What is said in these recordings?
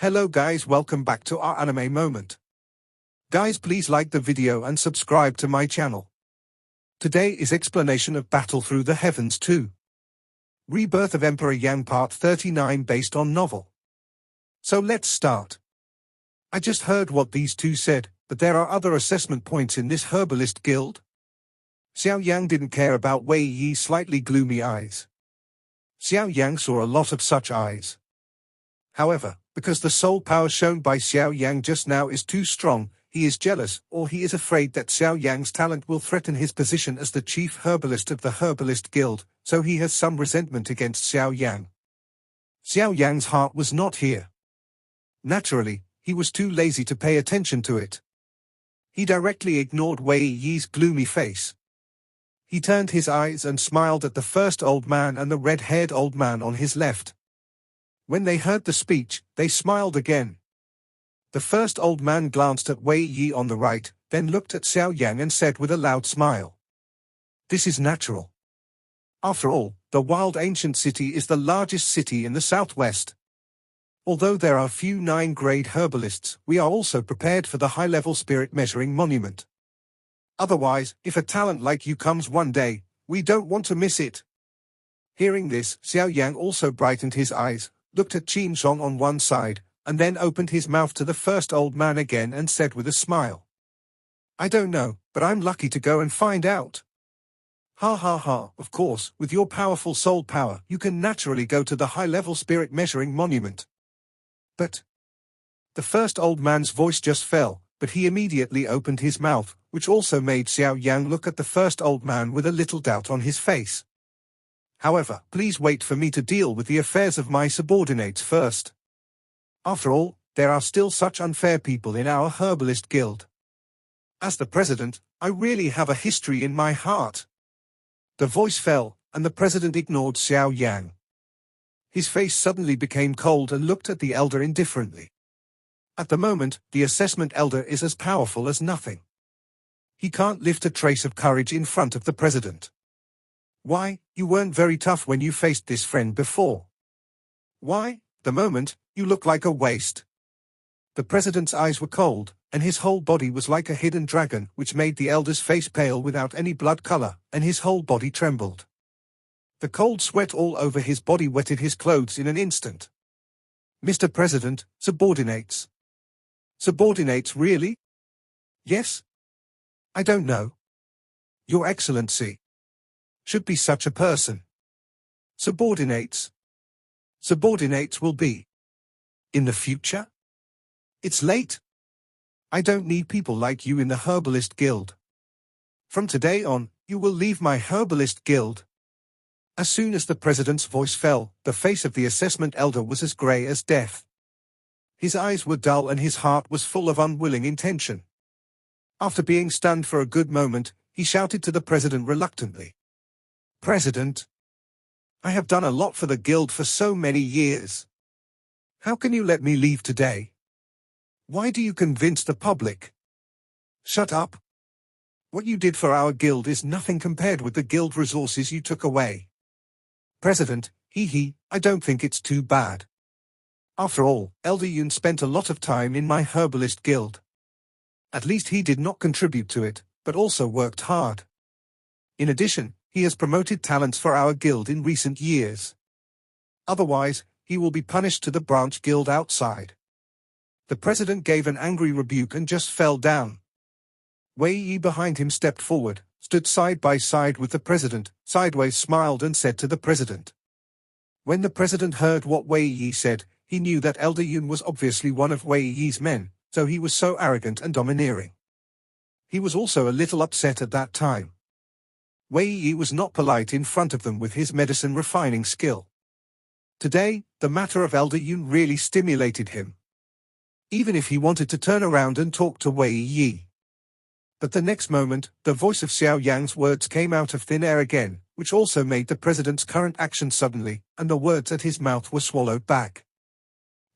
Hello guys, welcome back to our anime moment. Guys, please like the video and subscribe to my channel. Today is explanation of Battle Through the Heavens 2. Rebirth of Emperor Yang Part 39 based on novel. So let's start. I just heard what these two said, but there are other assessment points in this herbalist guild. Xiao Yan didn't care about Wei Yi's slightly gloomy eyes. Xiao Yang saw a lot of such eyes. However, because the soul power shown by Xiao Yang just now is too strong, he is jealous, or he is afraid that Xiao Yang's talent will threaten his position as the chief herbalist of the Herbalist Guild, so he has some resentment against Xiao Yang. Xiao Yang's heart was not here. Naturally, he was too lazy to pay attention to it. He directly ignored Wei Yi's gloomy face. He turned his eyes and smiled at the first old man and the red-haired old man on his left. When they heard the speech, they smiled again. The first old man glanced at Wei Yi on the right, then looked at Xiao Yang and said with a loud smile, "This is natural. After all, the Wild Ancient City is the largest city in the southwest. Although there are few 9-grade herbalists, we are also prepared for the high-level spirit measuring monument. Otherwise, if a talent like you comes one day, we don't want to miss it." Hearing this, Xiao Yang also brightened his eyes, looked at Qin Zhong on one side, and then opened his mouth to the first old man again and said with a smile, "I don't know, but I'm lucky to go and find out." Ha ha ha, of course, with your powerful soul power, you can naturally go to the high-level spirit measuring monument. But the first old man's voice just fell, but he immediately opened his mouth, which also made Xiao Yang look at the first old man with a little doubt on his face. "However, please wait for me to deal with the affairs of my subordinates first. After all, there are still such unfair people in our herbalist guild. As the president, I really have a history in my heart." The voice fell, and the president ignored Xiao Yang. His face suddenly became cold and looked at the elder indifferently. At the moment, the assessment elder is as powerful as nothing. He can't lift a trace of courage in front of the president. "Why, you weren't very tough when you faced this friend before. Why, the moment, you look like a waste." The president's eyes were cold, and his whole body was like a hidden dragon, which made the elder's face pale without any blood color, and his whole body trembled. The cold sweat all over his body wetted his clothes in an instant. "Mr. President, subordinates." "Subordinates, really?" "Yes. I don't know. Your Excellency should be such a person. Subordinates. Subordinates will be. In the future? It's late. I don't need people like you in the Herbalist Guild. From today on, you will leave my Herbalist Guild." As soon as the president's voice fell, the face of the assessment elder was as grey as death. His eyes were dull and his heart was full of unwilling intention. After being stunned for a good moment, he shouted to the president reluctantly, "President, I have done a lot for the guild for so many years. How can you let me leave today? Why do you convince the public? Shut up. What you did for our guild is nothing compared with the guild resources you took away." "President, I don't think it's too bad. After all, Elder Yun spent a lot of time in my herbalist guild. At least he did not contribute to it, but also worked hard. In addition, he has promoted talents for our guild in recent years. Otherwise, he will be punished to the branch guild outside." The president gave an angry rebuke and just fell down. Wei Yi behind him stepped forward, stood side by side with the president, sideways smiled and said to the president. When the president heard what Wei Yi said, he knew that Elder Yun was obviously one of Wei Yi's men, so he was so arrogant and domineering. He was also a little upset at that time. Wei Yi was not polite in front of them with his medicine refining skill. Today, the matter of Elder Yun really stimulated him. Even if he wanted to turn around and talk to Wei Yi. But the next moment, the voice of Xiao Yang's words came out of thin air again, which also made the president's current action suddenly, and the words at his mouth were swallowed back.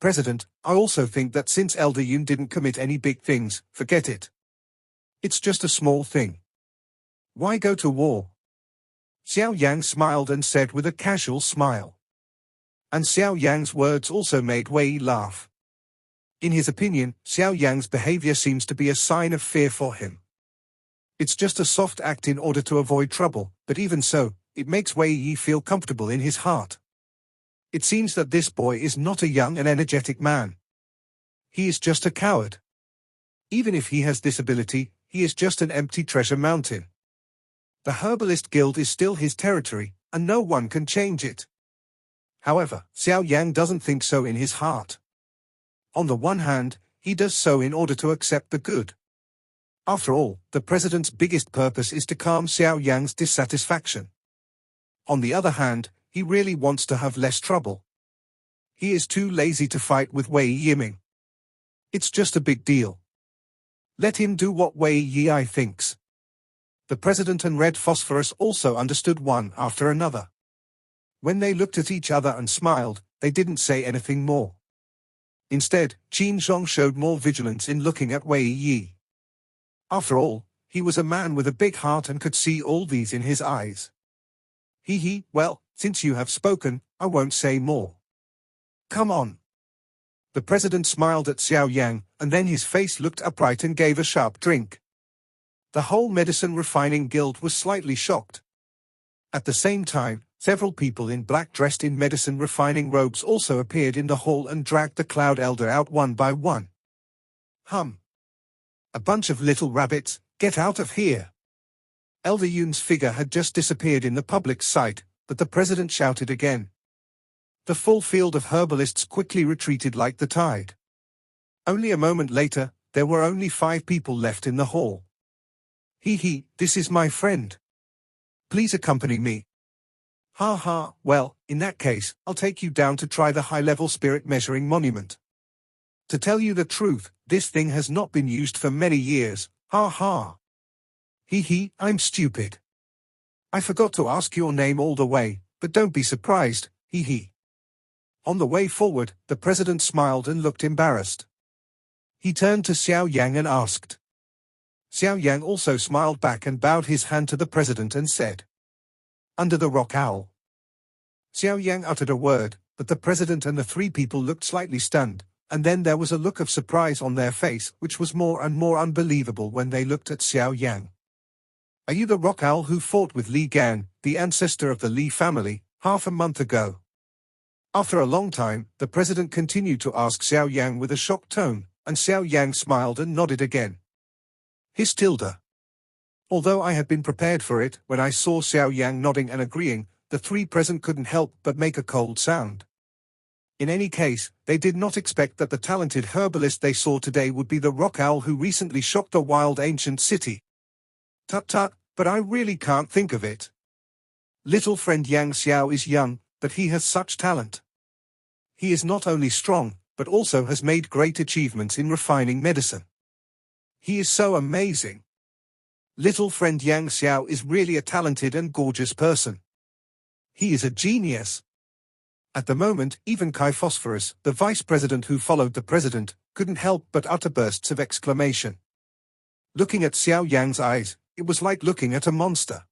"President, I also think that since Elder Yun didn't commit any big things, forget it. It's just a small thing. Why go to war?" Xiao Yang smiled and said with a casual smile. And Xiao Yang's words also made Wei laugh. In his opinion, Xiao Yan's behavior seems to be a sign of fear for him. It's just a soft act in order to avoid trouble, but even so, it makes Wei Yi feel comfortable in his heart. It seems that this boy is not a young and energetic man. He is just a coward. Even if he has this ability, he is just an empty treasure mountain. The Herbalist Guild is still his territory, and no one can change it. However, Xiao Yan doesn't think so in his heart. On the one hand, he does so in order to accept the good. After all, the president's biggest purpose is to calm Xiao Yan's dissatisfaction. On the other hand, he really wants to have less trouble. He is too lazy to fight with Wei Yiming. It's just a big deal. Let him do what Wei Yi thinks. The president and Red Phosphorus also understood one after another. When they looked at each other and smiled, they didn't say anything more. Instead, Qin Zhong showed more vigilance in looking at Wei Yi. After all, he was a man with a big heart and could see all these in his eyes. Well, since you have spoken, I won't say more. Come on. The president smiled at Xiao Yang, and then his face looked upright and gave a sharp drink. The whole medicine refining guild was slightly shocked. At the same time, several people in black dressed in medicine refining robes also appeared in the hall and dragged the Cloud Elder out one by one. A bunch of little rabbits, get out of here. Elder Yun's figure had just disappeared in the public sight, but the president shouted again. The full field of herbalists quickly retreated like the tide. Only a moment later, there were only 5 people left in the hall. This is my friend. Please accompany me. Well, in that case, I'll take you down to try the high-level spirit measuring monument. To tell you the truth, this thing has not been used for many years, I'm stupid. I forgot to ask your name all the way, but don't be surprised, On the way forward, the president smiled and looked embarrassed. He turned to Xiao Yang and asked. Xiao Yang also smiled back and bowed his hand to the president and said, Under the rock owl. Xiao Yang uttered a word, but the president and the 3 people looked slightly stunned, and then there was a look of surprise on their face which was more and more unbelievable when they looked at Xiao Yang. Are you the rock owl who fought with Li Gan, the ancestor of the Li family, half a month ago? After a long time, the president continued to ask Xiao Yang with a shocked tone, and Xiao Yang smiled and nodded again. His tilde. Although I had been prepared for it, when I saw Xiao Yang nodding and agreeing, the 3 present couldn't help but make a cold sound. In any case, they did not expect that the talented herbalist they saw today would be the rock owl who recently shocked the wild ancient city. Tut, but I really can't think of it. Little friend Yang Xiao is young, but he has such talent. He is not only strong, but also has made great achievements in refining medicine. He is so amazing. Little friend Yang Xiao is really a talented and gorgeous person. He is a genius. At the moment, even Kai Phosphorus, the vice president who followed the president, couldn't help but utter bursts of exclamation. Looking at Xiao Yang's eyes, it was like looking at a monster.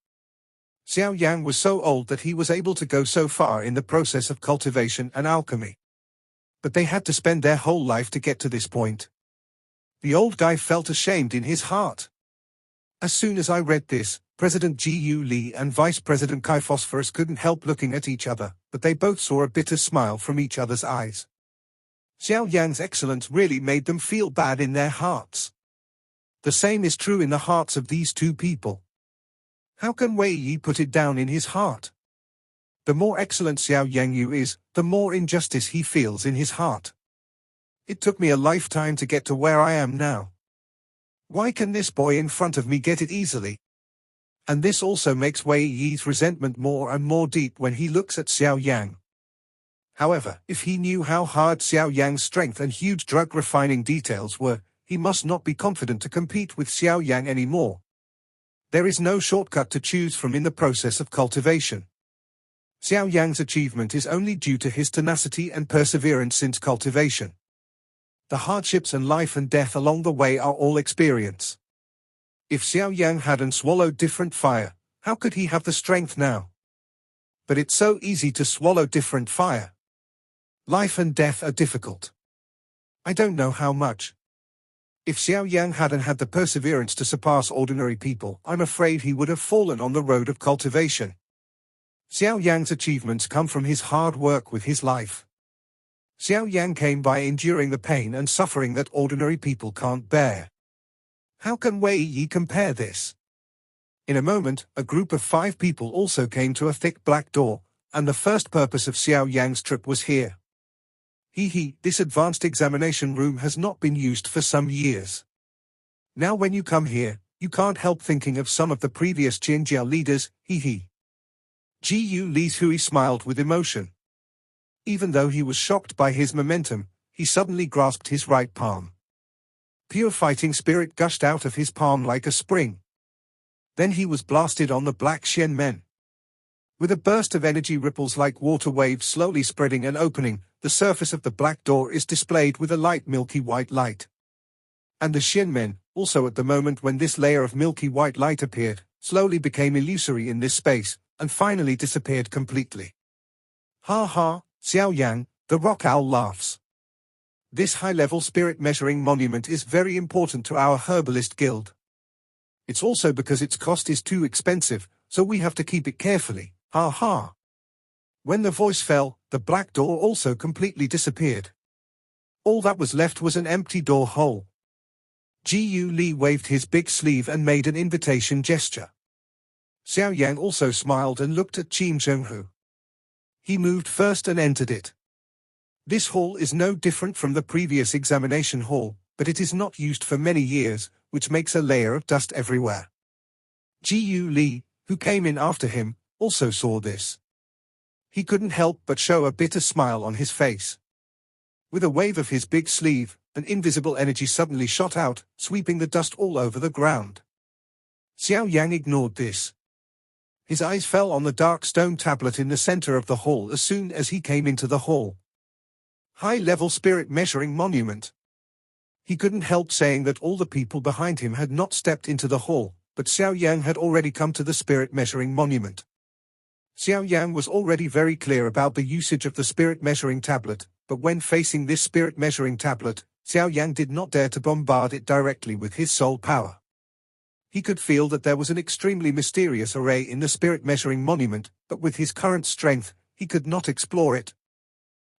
Xiao Yang was so old that he was able to go so far in the process of cultivation and alchemy. But they had to spend their whole life to get to this point. The old guy felt ashamed in his heart. As soon as I read this, President Jiu Li and Vice President Kai Phosphorus couldn't help looking at each other, but they both saw a bitter smile from each other's eyes. Xiao Yang's excellence really made them feel bad in their hearts. The same is true in the hearts of these 2 people. How can Wei Yi put it down in his heart? The more excellent Xiao Yang is, the more injustice he feels in his heart. It took me a lifetime to get to where I am now. Why can this boy in front of me get it easily? And this also makes Wei Yi's resentment more and more deep when he looks at Xiao Yang. However, if he knew how hard Xiao Yang's strength and huge drug refining details were, he must not be confident to compete with Xiao Yang anymore. There is no shortcut to choose from in the process of cultivation. Xiao Yang's achievement is only due to his tenacity and perseverance since cultivation. The hardships and life and death along the way are all experience. If Xiao Yang hadn't swallowed different fire, how could he have the strength now? But it's so easy to swallow different fire. Life and death are difficult. I don't know how much. If Xiao Yan hadn't had the perseverance to surpass ordinary people, I'm afraid he would have fallen on the road of cultivation. Xiao Yan's achievements come from his hard work with his life. Xiao Yan came by enduring the pain and suffering that ordinary people can't bear. How can Wei Yi compare this? In a moment, a group of 5 people also came to a thick black door, and the first purpose of Xiao Yan's trip was here. This advanced examination room has not been used for some years. Now when you come here, you can't help thinking of some of the previous Qinjiao leaders, Ji Li's Hui smiled with emotion. Even though he was shocked by his momentum, he suddenly grasped his right palm. Pure fighting spirit gushed out of his palm like a spring. Then he was blasted on the black Xian Men. With a burst of energy ripples like water waves slowly spreading and opening, the surface of the black door is displayed with a light milky white light. And the Xian Men, also at the moment when this layer of milky white light appeared, slowly became illusory in this space, and finally disappeared completely. Ha ha, Xiao Yan, the rock owl laughs. This high-level spirit measuring monument is very important to our herbalist guild. It's also because its cost is too expensive, so we have to keep it carefully, ha ha. When the voice fell, the black door also completely disappeared. All that was left was an empty door hole. Ji Li waved his big sleeve and made an invitation gesture. Xiao Yan also smiled and looked at Qin Zhenghu. He moved first and entered it. This hall is no different from the previous examination hall, but it is not used for many years, which makes a layer of dust everywhere. Ji Li, who came in after him, also saw this. He couldn't help but show a bitter smile on his face. With a wave of his big sleeve, an invisible energy suddenly shot out, sweeping the dust all over the ground. Xiao Yan ignored this. His eyes fell on the dark stone tablet in the center of the hall as soon as he came into the hall. High-level spirit measuring monument. He couldn't help saying that all the people behind him had not stepped into the hall, but Xiao Yan had already come to the spirit measuring monument. Xiao Yan was already very clear about the usage of the spirit measuring tablet, but when facing this spirit measuring tablet, Xiao Yan did not dare to bombard it directly with his soul power. He could feel that there was an extremely mysterious array in the spirit measuring monument, but with his current strength, he could not explore it.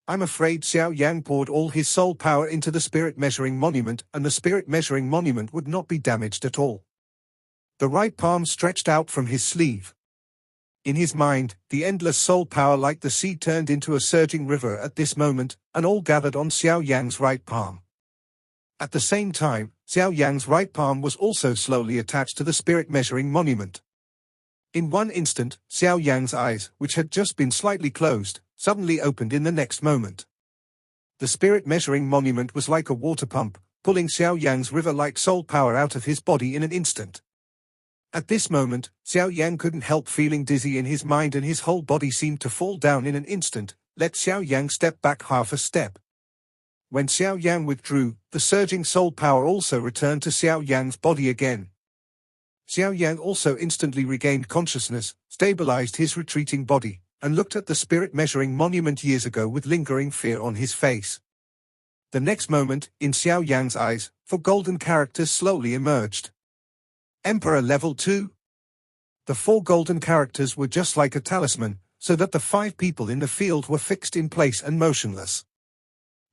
I'm afraid Xiao Yan poured all his soul power into the spirit measuring monument, and the spirit measuring monument would not be damaged at all. The right palm stretched out from his sleeve. In his mind, the endless soul power like the sea turned into a surging river at this moment, and all gathered on Xiao Yan's right palm. At the same time, Xiao Yan's right palm was also slowly attached to the spirit measuring monument. In one instant, Xiao Yan's eyes, which had just been slightly closed, suddenly opened in the next moment. The spirit measuring monument was like a water pump, pulling Xiao Yan's river-like soul power out of his body in an instant. At this moment, Xiao Yan couldn't help feeling dizzy in his mind, and his whole body seemed to fall down in an instant. Let Xiao Yan step back half a step. When Xiao Yan withdrew, the surging soul power also returned to Xiao Yan's body again. Xiao Yan also instantly regained consciousness, stabilized his retreating body, and looked at the spirit measuring monument years ago with lingering fear on his face. The next moment, in Xiao Yan's eyes, 4 golden characters slowly emerged. Emperor Level 2. The 4 golden characters were just like a talisman, so that the 5 people in the field were fixed in place and motionless.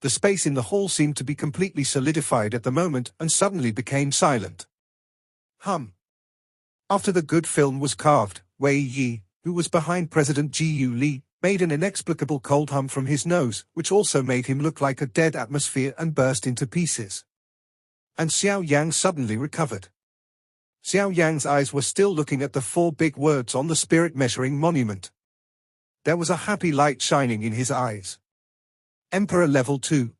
The space in the hall seemed to be completely solidified at the moment and suddenly became silent. After the good film was carved, Wei Yi, who was behind President Ji Li, made an inexplicable cold hum from his nose, which also made him look like a dead atmosphere and burst into pieces. And Xiao Yang suddenly recovered. Xiao Yang's eyes were still looking at the 4 big words on the spirit measuring monument. There was a happy light shining in his eyes. Emperor Level 2.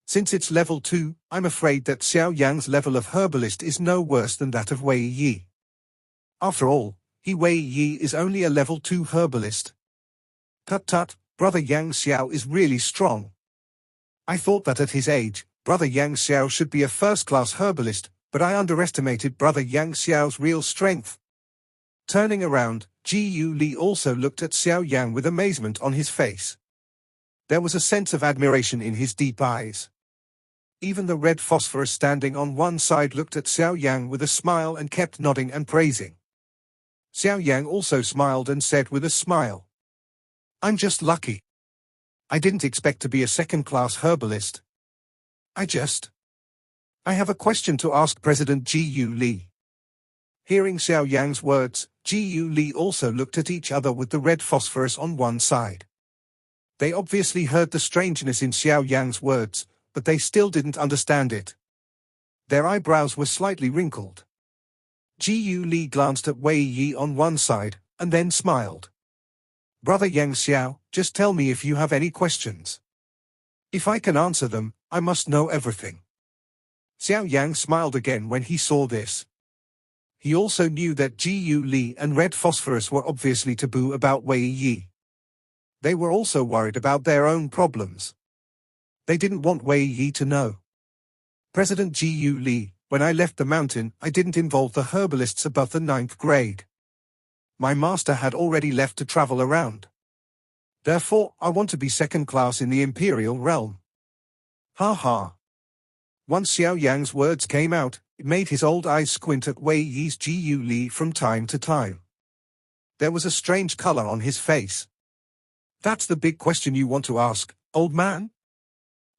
Since it's Level 2, I'm afraid that Xiao Yan's level of herbalist is no worse than that of Wei Yi. After all, Wei Yi is only a Level 2 herbalist. Tut, Brother Yang Xiao is really strong. I thought that at his age, Brother Yang Xiao should be a first-class herbalist, but I underestimated Brother Yang Xiao's real strength. Turning around, Ji Li also looked at Xiao Yan with amazement on his face. There was a sense of admiration in his deep eyes. Even the red phosphorus standing on one side looked at Xiao Yang with a smile and kept nodding and praising. Xiao Yang also smiled and said with a smile, "I'm just lucky. I didn't expect to be a second-class herbalist. I have a question to ask President Xiao Li." Hearing Xiao Yang's words, Xiao Li also looked at each other with the red phosphorus on one side. They obviously heard the strangeness in Xiao Yang's words, but they still didn't understand it. Their eyebrows were slightly wrinkled. Xiao Li glanced at Wei Yi on one side, and then smiled. "Brother Yang Xiao, just tell me if you have any questions. If I can answer them, I must know everything." Xiao Yang smiled again when he saw this. He also knew that Xiao Li and red phosphorus were obviously taboo about Wei Yi. They were also worried about their own problems. They didn't want Wei Yi to know. "President Xiao Li, when I left the mountain, I didn't involve the herbalists above the 9th grade. My master had already left to travel around. Therefore, I want to be second class in the imperial realm." Ha ha. Once Xiao Yang's words came out, it made his old eyes squint at Wei Yi's Xiao Li from time to time. There was a strange color on his face. "That's the big question you want to ask, old man?"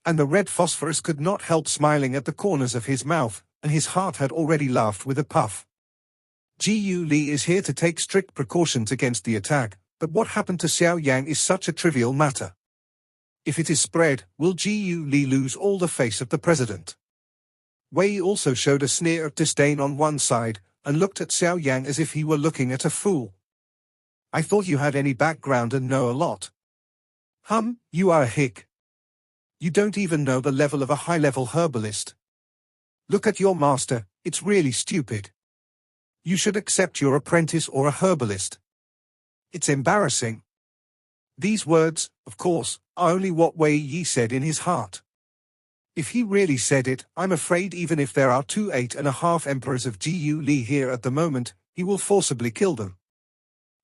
And the red phosphorus could not help smiling at the corners of his mouth, and his heart had already laughed with a puff. Xiao Li is here to take strict precautions against the attack, but what happened to Xiao Yang is such a trivial matter. If it is spread, will Xiao Li lose all the face of the president? Wei also showed a sneer of disdain on one side, and looked at Xiao Yang as if he were looking at a fool. "I thought you had any background and know a lot. You are a hick. You don't even know the level of a high-level herbalist. Look at your master, it's really stupid. You should accept your apprentice or a herbalist. It's embarrassing." These words, of course, are only what Wei Yi said in his heart. If he really said it, I'm afraid even if there are 8.5 emperors of Xiao Li here at the moment, he will forcibly kill them.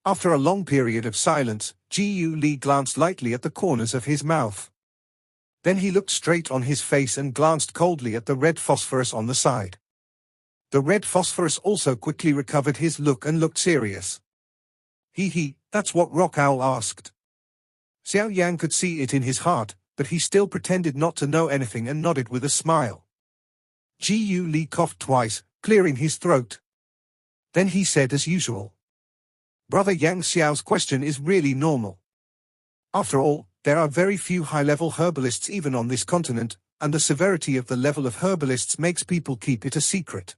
After a long period of silence, Xiao Li glanced lightly at the corners of his mouth. Then he looked straight on his face and glanced coldly at the red phosphorus on the side. The red phosphorus also quickly recovered his look and looked serious. That's what Rock Owl asked." Xiao Yang could see it in his heart, but he still pretended not to know anything and nodded with a smile. Xiao Li coughed twice, clearing his throat. Then he said as usual, "Brother Yang Xiao's question is really normal. After all, there are very few high-level herbalists even on this continent, and the severity of the level of herbalists makes people keep it a secret.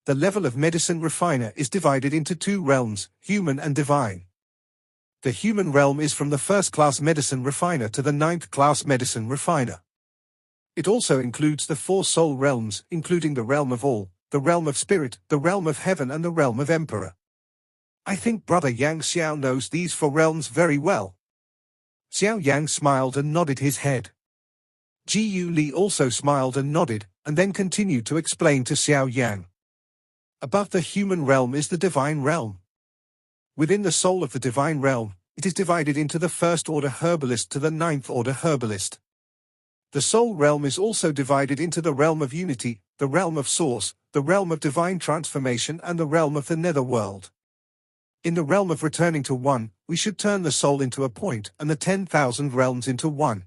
The level of medicine refiner is divided into two realms, human and divine. The human realm is from the first-class medicine refiner to the 9th-class medicine refiner. It also includes the 4 soul realms, including the realm of all, the realm of spirit, the realm of heaven and the realm of emperor. I think Brother Yang Xiao knows these 4 realms very well." Xiao Yang smiled and nodded his head. Xiao Li also smiled and nodded, and then continued to explain to Xiao Yang. Above the human realm is the divine realm. Within the soul of the divine realm, it is divided into the first-order herbalist to the 9th-order herbalist. The soul realm is also divided into the realm of unity, the realm of source, the realm of divine transformation and the realm of the netherworld. In the realm of returning to one, we should turn the soul into a point and the 10,000 realms into one.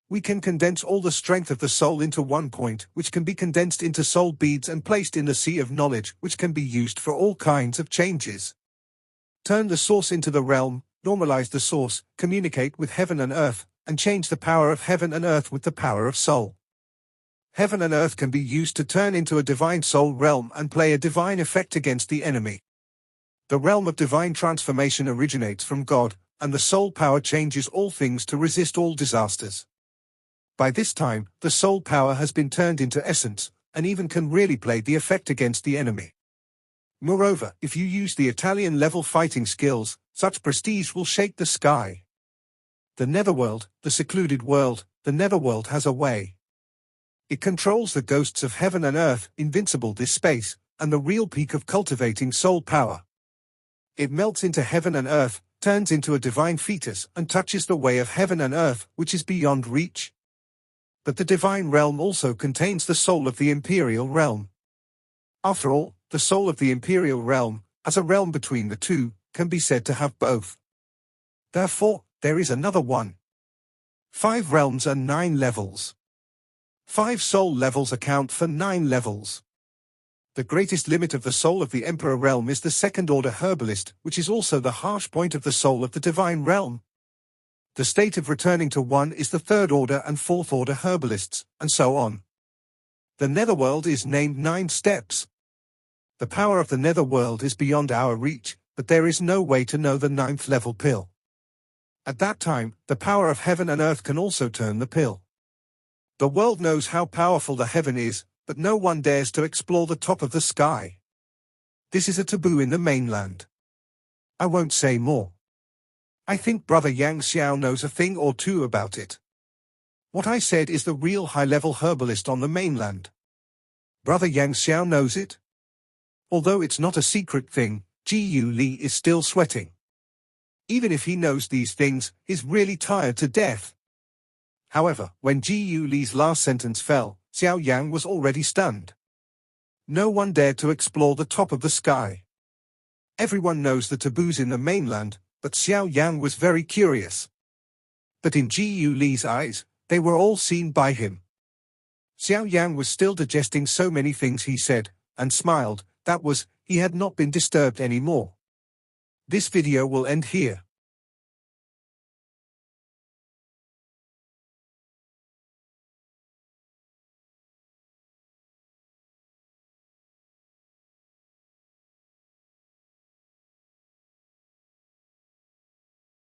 We can condense all the strength of the soul into one point, which can be condensed into soul beads and placed in the sea of knowledge, which can be used for all kinds of changes. Turn the source into the realm, normalize the source, communicate with heaven and earth, and change the power of heaven and earth with the power of soul. Heaven and earth can be used to turn into a divine soul realm and play a divine effect against the enemy. The realm of divine transformation originates from God, and the soul power changes all things to resist all disasters. By this time, the soul power has been turned into essence, and even can really play the effect against the enemy. Moreover, if you use the Italian-level fighting skills, such prestige will shake the sky. The netherworld, the secluded world, the netherworld has a way. It controls the ghosts of heaven and earth, invincible this space, and the real peak of cultivating soul power. It melts into heaven and earth, turns into a divine fetus, and touches the way of heaven and earth, which is beyond reach. But the divine realm also contains the soul of the imperial realm. After all, the soul of the imperial realm, as a realm between the two, can be said to have both. Therefore, there is another one. 5 realms and 9 levels. 5 soul levels account for 9 levels. The greatest limit of the soul of the Emperor realm is the second-order herbalist, which is also the harsh point of the soul of the divine realm. The state of returning to 1 is the third-order and fourth-order herbalists, and so on. The netherworld is named 9 steps. The power of the netherworld is beyond our reach, but there is no way to know the 9th level pill. At that time, the power of heaven and earth can also turn the pill. The world knows how powerful the heaven is, but no one dares to explore the top of the sky. This is a taboo in the mainland. I won't say more. I think Brother Yang Xiao knows a thing or two about it. What I said is the real high-level herbalist on the mainland. Brother Yang Xiao knows it. Although it's not a secret thing, Jiu Li is still sweating. Even if he knows these things, he's really tired to death. However, when Jiu Li's last sentence fell, Xiao Yan was already stunned. No one dared to explore the top of the sky. Everyone knows the taboos in the mainland, but Xiao Yan was very curious. But in Jiu Li's eyes, they were all seen by him. Xiao Yan was still digesting so many things he said, and smiled. That was, he had not been disturbed anymore. This video will end here.